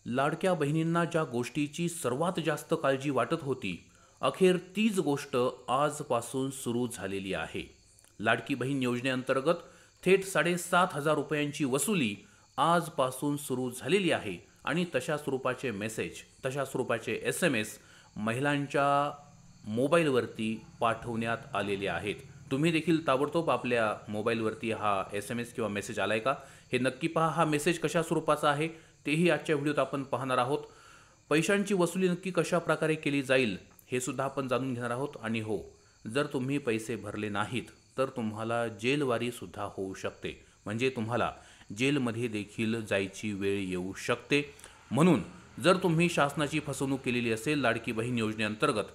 लाडक्या बहिणींना ज्या गोष्टीची सर्वात जास्त काळजी वाटत होती, अखेर तीच गोष्ट आजपासून सुरू झालेली आहे. लाडकी बहीण योजनेअंतर्गत थेट 7,500 रुपयांची वसुली आजपासून सुरू झालेली आहे आणि तशा स्वरूपाचे मेसेज, तशा स्वरूपाचे SMS महिलांच्या मोबाईलवरती पाठवण्यात आलेले आहेत. तुम्ही देखील ताबडतोब आपल्या मोबाईलवरती हा SMS किंवा मेसेज आलाय का हे नक्की पहा. हा मेसेज कशा स्वरूपाचा आहे तेही आजच्या व्हिडिओत आपण पाहणार आहोत. पैशांची वसुली नक्की कशा प्रकारे केली जाईल हे सुद्धा आपण जाणून घेणार आहोत. आणि हो, जर तुम्ही पैसे भरले नाहीत तर तुम्हाला जेलवारी सुद्धा होऊ शकते, म्हणजे तुम्हाला जेलमध्ये देखील जायची वेळ येऊ शकते. म्हणून जर तुम्ही शासनाची फसवणूक केलेली असेल लाडकी बहीण योजनेअंतर्गत,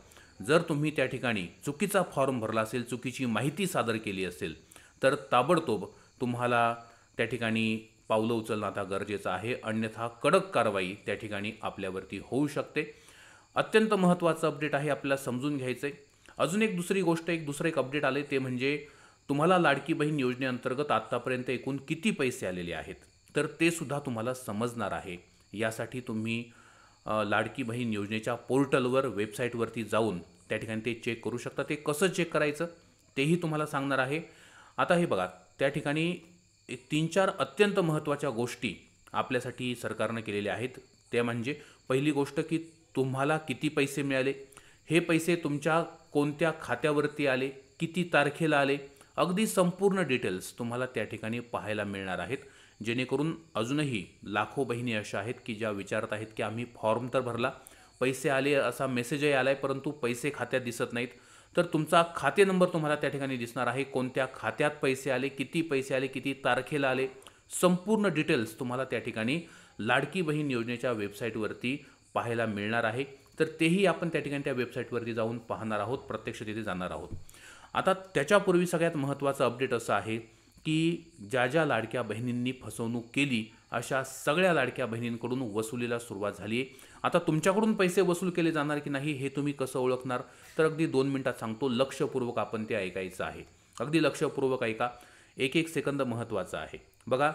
जर तुम्ही त्या ठिकाणी चुकीचा फॉर्म भरला असेल, चुकीची माहिती सादर केली असेल, तर ताबडतोब तुम्हाला त्या ठिकाणी पावलं उचलणं आता गरजेचं आहे. अन्यथा कडक कारवाई त्या ठिकाणी आपल्यावरती होऊ शकते. अत्यंत महत्त्वाचं अपडेट आहे, आपल्याला समजून घ्यायचं आहे. अजून एक दुसरी गोष्ट, दुसरं एक अपडेट आले ते म्हणजे तुम्हाला लाडकी बहीण योजनेअंतर्गत आत्तापर्यंत एकूण किती पैसे आलेले आहेत तर ते सुद्धा तुम्हाला समजणार आहे. यासाठी तुम्ही लाडकी बहीण योजनेच्या पोर्टलवर, वेबसाईटवरती जाऊन त्या ठिकाणी ते चेक करू शकता. ते कसं चेक करायचं तेही तुम्हाला सांगणार आहे. आता हे बघा, त्या ठिकाणी 3-4 अत्यंत महत्त्वाच्या गोष्टी आपल्यासाठी सरकारनं केलेल्या आहेत. ते म्हणजे पहिली गोष्ट की तुम्हाला किती पैसे मिळाले, हे पैसे तुमच्या कोणत्या खात्यावरती आले, किती तारखेला आले, अगदी संपूर्ण डिटेल्स तुम्हाला त्या ठिकाणी पाहायला मिळणार आहेत. जेणेकरून अजूनही लाखो बहिणी अशा आहेत की ज्या विचारत आहेत की आम्ही फॉर्म तर भरला, पैसे आले असा मेसेजही आला आहे, परंतु पैसे खात्यात दिसत नाहीत. तर तुमचा खाते नंबर तुम्हाला त्या ठिकाणी दिसणार आहे. कोणत्या खात्यात पैसे आले, किती तारखेला आले, संपूर्ण डिटेल्स तुम्हाला त्या ठिकाणी लाडकी बहीण योजनेच्या वेबसाईटवरती पाहायला मिळणार आहे. तर तेही आपण त्या ठिकाणी त्या वेबसाईटवरती जाऊन पाहणार आहोत, प्रत्यक्ष तिथे जाणार आहोत. आता त्याच्यापूर्वी सगळ्यात महत्त्वाचं अपडेट असं आहे की ज्या ज्या लाडक्या बहिणींनी फसवणूक केली अशा सगळ्या लाडक्या बहिणींकडून वसुलीला सुरुवात झाली आहे. आता तुमच्याकडून पैसे वसूल केले जाणार की नाही हे तुम्ही कसं ओळखणार, तर अगदी 2 मिनिटात सांगतो. लक्षपूर्वक आपण ते ऐकायचं आहे, अगदी लक्षपूर्वक ऐका. एक एक सेकंद महत्त्वाचा आहे. बघा,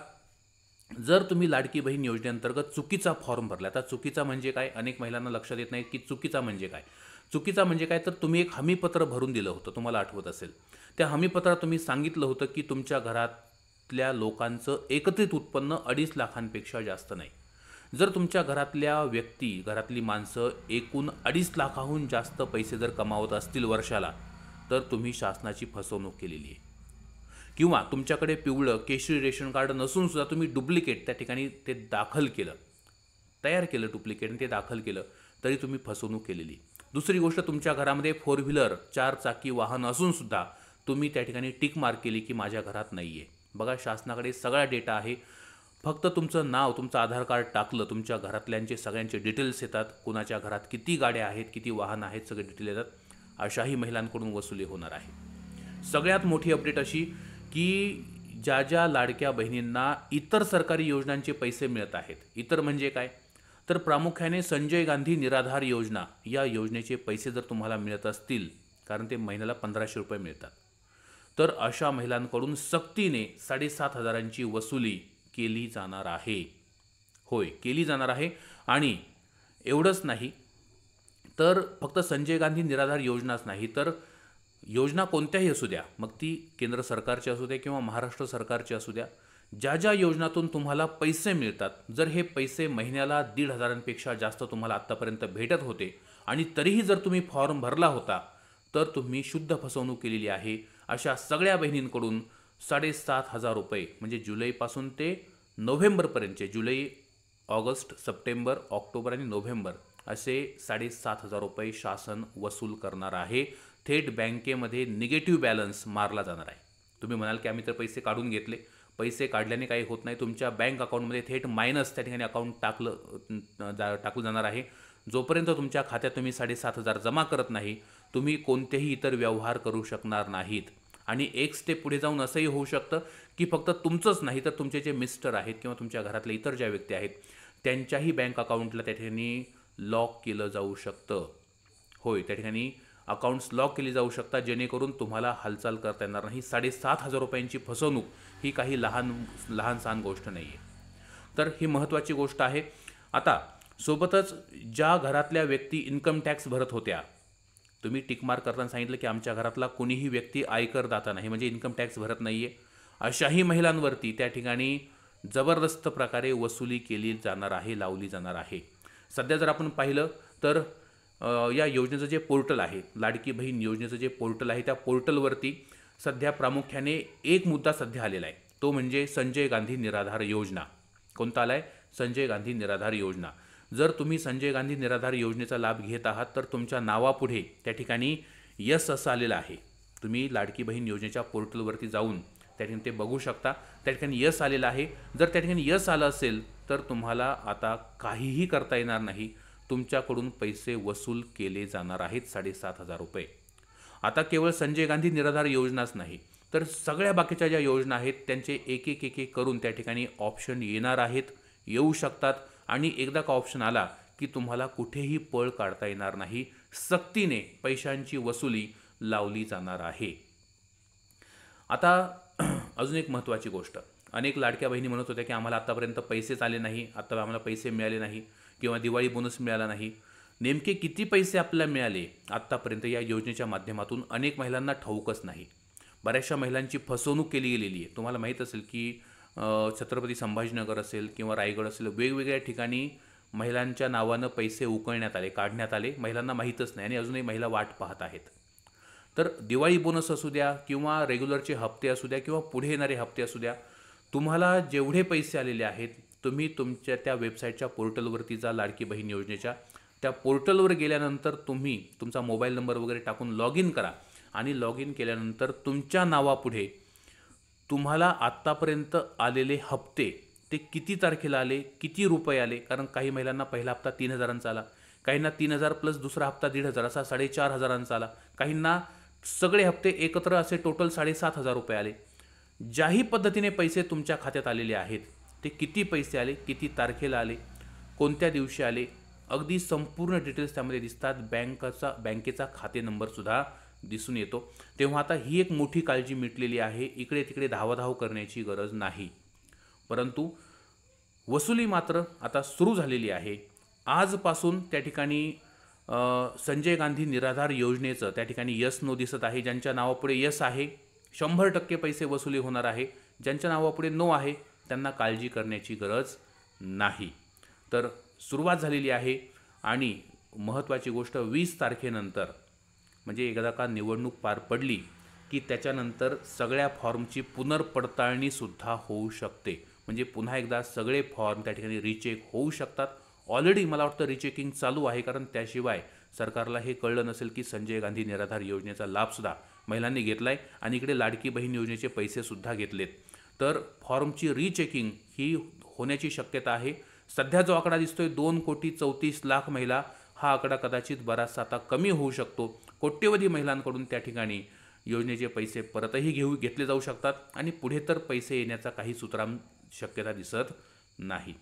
जर तुम्ही लाडकी बहीण योजनेअंतर्गत चुकीचा फॉर्म भरला, आता चुकीचा म्हणजे काय, अनेक महिलांना लक्षात येत नाही की चुकीचा म्हणजे काय. चुकीचा म्हणजे काय, तर तुम्ही एक हमीपत्र भरून दिलं होतं, तुम्हाला आठवत असेल. त्या हमीपत्रात तुम्ही सांगितलं होतं की तुमच्या घरातल्या लोकांचं एकत्रित उत्पन्न 2.5 लाखांपेक्षा जास्त नाही. जर तुमच्या घरातल्या व्यक्ती, घरातली माणसं एकूण 2.5 लाखाहून जास्त पैसे जर कमावत असतील वर्षाला, तर तुम्ही शासनाची फसवणूक केलेली आहे. किंवा तुमच्याकडे पिवळं केशरी रेशन कार्ड नसून सुद्धा तुम्ही डुप्लिकेट त्या ठिकाणी ते दाखल केलं, तयार केलं डुप्लिकेट आणि ते दाखल केलं, तरी तुम्ही फसवणूक केलेली. दुसरी गोष्ट, तुमच्या घरामध्ये 4 व्हीलर 4 चाकी वाहन असून सुद्धा तुम्ही त्या ठिकाणी टिक मार्क केली की माझ्या घरात नाही आहे. बघा, शासनाकडे सगळा डेटा आहे. फक्त तुमचं नाव, तुमचं आधार कार्ड टाकलं, तुमच्या घरातल्यांचे सगळ्यांचे डिटेल्स येतात. कुणाच्या घरात किती गाड्या आहेत, किती वाहन आहेत, सगळे डिटेल येतात. अशाही महिलांकडून वसुली होणार आहे. सगळ्यात मोठी अपडेट अशी की ज्या ज्या लाडक्या बहिणींना इतर सरकारी योजनांचे पैसे मिळत आहेत, इतर म्हणजे काय, तर प्रामुख्याने संजय गांधी निराधार योजना या योजनेचे पैसे जर तुम्हाला मिळत असतील, कारण ते महिन्याला 1,500 रुपये मिळतात, तर अशा महिलांकडून सक्तीने 7,500ची वसुली केली जाणार आहे. होय, केली जाणार आहे. आणि एवढंच नाही, तर फक्त संजय गांधी निराधार योजनाच नाही, तर योजना कोणत्याही असू द्या, मग ती केंद्र सरकारची असू द्या किंवा महाराष्ट्र सरकारची असू द्या, ज्या ज्या योजनातून तुम्हाला पैसे मिळतात, जर हे पैसे महिन्याला 1,500पेक्षा जास्त तुम्हाला आत्तापर्यंत भेटत होते आणि तरीही जर तुम्ही फॉर्म भरला होता, तर तुम्ही शुद्ध फसवणूक केलेली आहे. अशा सगळ्या बहिणींकडून 7,500 रुपये, म्हणजे जुलैपासून ते नोव्हेंबरपर्यंतचे, जुलै, ऑगस्ट, सप्टेंबर, ऑक्टोबर आणि नोव्हेंबर असे 7,500 रुपये शासन वसूल करणार आहे. थेट बँकेमध्ये निगेटिव्ह बॅलन्स मारला जाणार आहे. तुम्ही म्हणाल की आम्ही तर पैसे काढून घेतले, पैसे काढल्याने काही होत नाही. तुमच्या बँक अकाउंटमध्ये थेट मायनस त्या ठिकाणी अकाउंट टाकलं जाणार आहे. जोपर्यंत तुमच्या खात्यात तुम्ही 7,500 जमा करत नाही, तुम्ही कोणतेही इतर व्यवहार करू शकणार नाहीत. आणि एक स्टेप पुढे जाऊन असंही होऊ शकतं की फक्त तुमचंच नाही, तर तुमचे जे मिस्टर आहेत किंवा तुमच्या घरातले इतर ज्या व्यक्ती आहेत त्यांच्याही बँक अकाउंटला त्या ठिकाणी लॉक केलं जाऊ शकतं. होय, त्या ठिकाणी अकाउंट्स लॉक केली जाऊ शकतात, जेणेकरून तुम्हाला हालचाल करता येणार नाही. 7,500 रुपयांची फसवणूक ही काही लहान सहान गोष्ट नाही आहे. तर ही महत्त्वाची गोष्ट आहे. आता सोबतच ज्या घरातल्या व्यक्ती इन्कम टॅक्स भरत होत्या, तुम्ही टिकमार्क करताना सांगितलं की आमच्या घरातला कोणीही व्यक्ती आयकरदाता नाही, म्हणजे इन्कम टॅक्स भरत नाही आहे, अशाही महिलांवरती त्या ठिकाणी जबरदस्त प्रकारे वसुली केली जाणार आहे, लावली जाणार आहे. सध्या जर आपण पाहिलं तर या योजनेचं जे पोर्टल आहे, लाडकी बहीण योजनेचं जे पोर्टल आहे, त्या पोर्टलवरती सध्या प्रामुख्याने एक मुद्दा सध्या आलेला आहे, तो म्हणजे संजय गांधी निराधार योजना. कोणता आला आहे? संजय गांधी निराधार योजना. जर तुम्ही संजय गांधी निराधार योजनेचा लाभ घेत आहात तर तुमच्या नावापुढे त्या ठिकाणी यस असं आलेलं आहे. तुम्ही लाडकी बहीण योजनेच्या पोर्टलवरती जाऊन त्या ठिकाणी ते बघू शकता. त्या ठिकाणी यस आलेलं आहे. जर त्या ठिकाणी यस आलं असेल तर तुम्हाला आता काहीही करता येणार नाही. तुमच्याकडून पैसे वसूल केले जाणार आहेत 7,500 रुपये. आता केवळ संजय गांधी निराधार योजनाच नाही तर सगळ्या बाकीच्या ज्या योजना आहेत त्यांचे एक एक करून त्या ठिकाणी ऑप्शन येणार आहेत, येऊ शकतात. आणि एकदा का ऑप्शन आला की तुम्हाला कुठेही पळ काढता येणार नाही. सक्तीने पैशांची वसुली लावली जाणार आहे. आता अजून एक महत्त्वाची गोष्ट, अनेक लाडक्या बहिणी म्हणत होत्या की आम्हाला आत्तापर्यंत पैसेच आले नाही, आता आम्हाला पैसे मिळाले नाही किंवा दिवाळी बोनस मिळाला नाही. नेमके किती पैसे आपल्याला मिळाले आत्तापर्यंत या योजनेच्या माध्यमातून अनेक महिलांना ठाऊकच नाही. बऱ्याचशा महिलांची फसवणूक केली गेलेली आहे. तुम्हाला माहीत असेल की छत्रपती संभाजीनगर असेल किंवा रायगड असेल, वेगवेगळ्या ठिकाणी महिलांच्या नावानं पैसे उकळण्यात आले, काढण्यात आले. महिलांना माहीतच नाही आणि अजूनही महिला वाट पाहत आहेत. तर दिवाळी बोनस असू द्या किंवा रेग्युलरचे हप्ते असू द्या किंवा पुढे येणारे हप्ते असू द्या, तुम्हाला जेवढे पैसे आलेले आहेत तुम्ही तुमच्या त्या वेबसाईटच्या पोर्टलवरती जा, लाडकी बहीण योजनेच्या त्या पोर्टलवर गेल्यानंतर तुम्ही तुमचा मोबाईल नंबर वगैरे टाकून लॉग इन करा आणि लॉग इन केल्यानंतर तुमच्या नावापुढे तुम्हाला आत्तापर्यंत आलेले हप्ते ते किती तारखेला आले, किती रुपये आले, कारण काही महिलांना पहिला हप्ता 3,000चा आला, काहींना 3,000 प्लस दुसरा हप्ता 1,500 असा 4,500चा आला, काहींना सगळे हप्ते एकत्र असे टोटल 7,500 रुपये आले. ज्याही पद्धतीने पैसे तुमच्या खात्यात आलेले आहेत ते किती पैसे आले, किती तारखेला आले, कोणत्या दिवशी आले, अगदी संपूर्ण डिटेल्स त्यामध्ये दिसतात. बँकेचा खाते नंबरसुद्धा दिसून येतो. तेव्हा आता ही एक मोठी काळजी मिटलेली आहे. इकडे तिकडे धावाधाव करण्याची गरज नाही. परंतु वसुली मात्र आता सुरू झालेली आहे. आजपासून त्या ठिकाणी संजय गांधी निराधार योजनेचं त्या ठिकाणी यस नो दिसत आहे. ज्यांच्या नावापुढे यस आहे 100% पैसे वसुली होणार आहे. ज्यांच्या नावापुढे नो आहे त्यांना काळजी करण्याची गरज नाही. तर सुरुवात झालेली आहे आणि महत्त्वाची गोष्ट 20 तारखेनंतर म्हणजे एकदा का निवडणूक पार पडली की त्याच्यानंतर सगळ्या फॉर्मची पुनर्पडताळणीसुद्धा होऊ शकते. म्हणजे पुन्हा एकदा सगळे फॉर्म त्या ठिकाणी रिचेक होऊ शकतात. ऑलरेडी मला वाटतं रिचेकिंग चालू आहे, कारण त्याशिवाय सरकारला हे कळलं नसेल की संजय गांधी निराधार योजनेचा लाभसुद्धा महिलांनी घेतला आहे आणि इकडे लाडकी बहीण योजनेचे पैसेसुद्धा घेतलेत. तर फॉर्मची रिचेकिंग ही होण्याची शक्यता आहे. सध्या जो आकडा दिसतोय 2,34,00,000 महिला, हा आकडा कदाचित बराचसा आता कमी होऊ शकतो. कोट्यवधी महिलांकडून त्या ठिकाणी योजनेचे पैसे परतही घेतले जाऊ शकतात आणि पुढे तर पैसे येण्याचा काही सुतराम शक्यता दिसत नाही.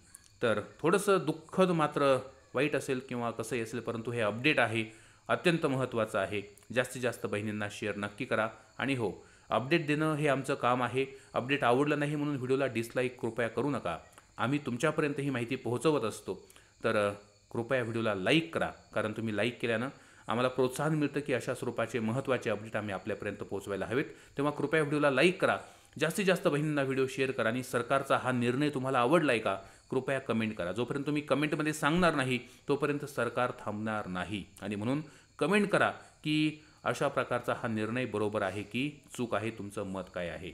तर थोडंसं दुःखद मात्र वाईट असेल किंवा कसंही असेल, परंतु हे अपडेट आहे, अत्यंत महत्त्वाचं आहे. जास्तीत जास्त बहिणींना शेअर नक्की करा. आणि हो, अपडेट देणं हे आमचं काम आहे. अपडेट आवडलं नाही म्हणून व्हिडिओला डिसलाईक कृपया करू नका. आम्ही तुमच्यापर्यंत ही माहिती पोहोचवत असतो. तर कृपया व्हिडिओला लाईक करा, कारण तुम्ही लाईक केल्यानं आम्हाला प्रोत्साहन मिळतं की अशा स्वरूपाचे महत्त्वाचे अपडेट आम्ही आपल्यापर्यंत पोहोचवायला हवेत. तेव्हा कृपया व्हिडिओला लाईक करा, जास्तीत जास्त बहिणींना व्हिडिओ शेअर करा आणि सरकारचा हा निर्णय तुम्हाला आवडला आहे का कृपया कमेंट करा. जोपर्यंत तुम्ही कमेंटमध्ये सांगणार नाही तोपर्यंत सरकार थांबणार नाही. आणि म्हणून कमेंट करा की अशा प्रकारचा हा निर्णय बरोबर आहे की चूक आहे, तुमचं मत काय आहे.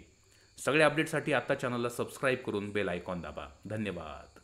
सगळ्या अपडेटसाठी आता चॅनलला सबस्क्राईब करून बेल आयकॉन दाबा. धन्यवाद.